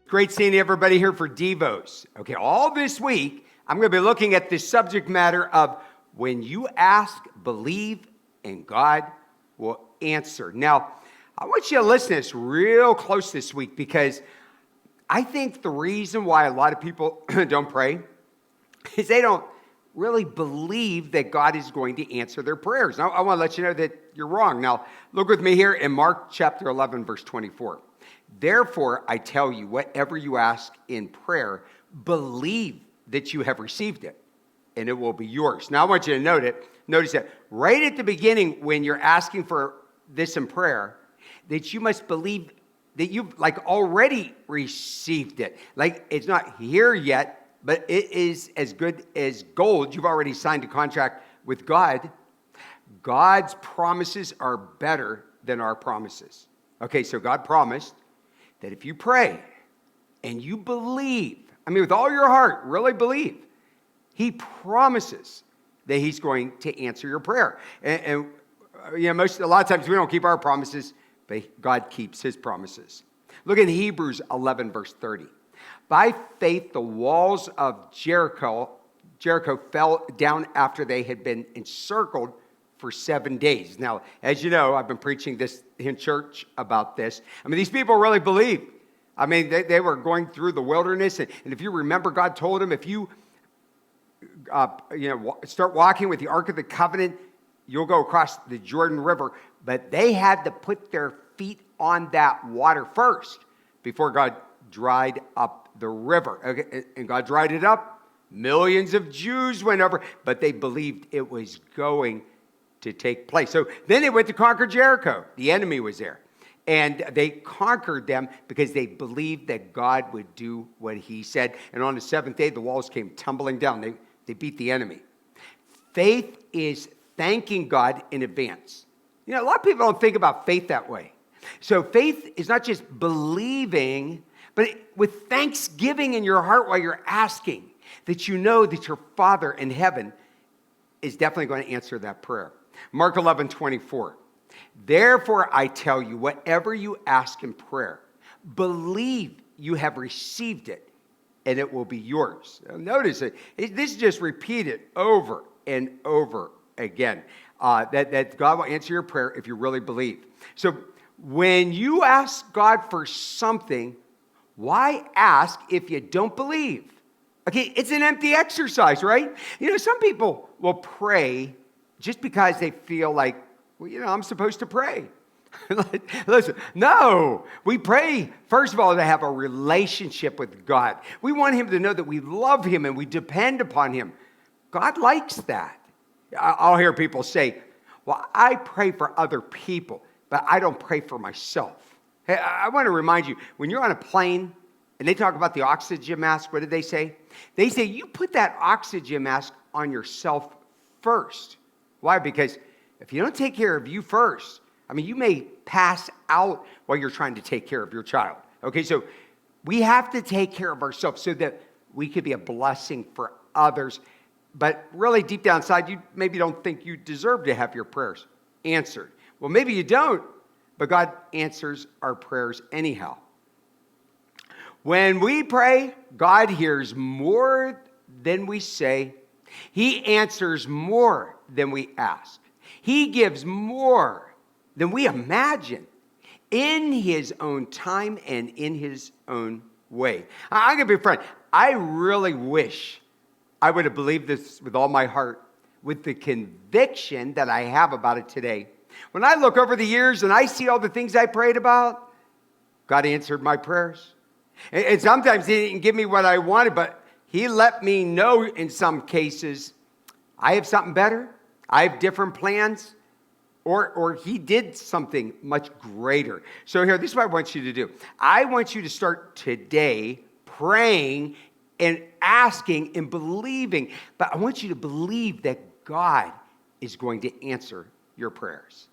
Great seeing everybody here for Devos. Okay, all this week, I'm going to be looking at this subject matter of when you ask, believe, and God will answer. Now, I want you to listen to this real close this week because I think the reason why a lot of people don't pray is they don't really believe that God is going to answer their prayers. Now, I want to let you know that you're wrong. Now, look with me here in Mark chapter 11, verse 24. Therefore, I tell you, whatever you ask in prayer, believe that you have received it, and it will be yours. Now, I want you to notice that right at the beginning, when you're asking for this in prayer, that you must believe that you've already received it. Like it's not here yet, but it is as good as gold. You've already signed a contract with God. God's promises are better than our promises. Okay, so God promised that if you pray and you believe, with all your heart, really believe, He promises that He's going to answer your prayer. And a lot of times we don't keep our promises, but God keeps His promises. Look at Hebrews 11, verse 30. By faith, the walls of Jericho fell down after they had been encircled for 7 days. Now, as you know, I've been preaching this in church about this. These people really believed. They were going through the wilderness, and if you remember, God told them, if you start walking with the Ark of the Covenant, you'll go across the Jordan River. But they had to put their feet on that water first before God dried up the river. Okay? And God dried it up. Millions of Jews went over, but they believed it was going to take place. So then they went to conquer Jericho. The enemy was there. And they conquered them because they believed that God would do what He said. And on the seventh day, the walls came tumbling down. They beat the enemy. Faith is thanking God in advance. A lot of people don't think about faith that way. So faith is not just believing, but with thanksgiving in your heart while you're asking, that you know that your Father in heaven is definitely going to answer that prayer. Mark 11, 24. Therefore, I tell you, whatever you ask in prayer, believe you have received it, and it will be yours. Now, notice it. This is just repeated over and over again, that God will answer your prayer if you really believe. So when you ask God for something, why ask if you don't believe? Okay, it's an empty exercise, right? Some people will pray just because they feel like, I'm supposed to pray. Listen, no, we pray, first of all, to have a relationship with God. We want Him to know that we love Him and we depend upon Him. God likes that. I'll hear people say, well, I pray for other people, but I don't pray for myself. Hey, I want to remind you, when you're on a plane and they talk about the oxygen mask, what did they say? They say, you put that oxygen mask on yourself first. Why? Because if you don't take care of you first, you may pass out while you're trying to take care of your child. Okay, so we have to take care of ourselves so that we could be a blessing for others. But really deep down inside, you maybe don't think you deserve to have your prayers answered. Well, maybe you don't, but God answers our prayers anyhow. When we pray, God hears more than we say. He answers more than we ask. He gives more than we imagine in His own time and in His own way. I'm going to be frank. I really wish I would have believed this with all my heart, with the conviction that I have about it today. When I look over the years and I see all the things I prayed about, God answered my prayers. And sometimes He didn't give me what I wanted, but He let me know in some cases, I have something better. I have different plans. Or He did something much greater. So here, this is what I want you to do. I want you to start today praying and asking and believing. But I want you to believe that God is going to answer your prayers.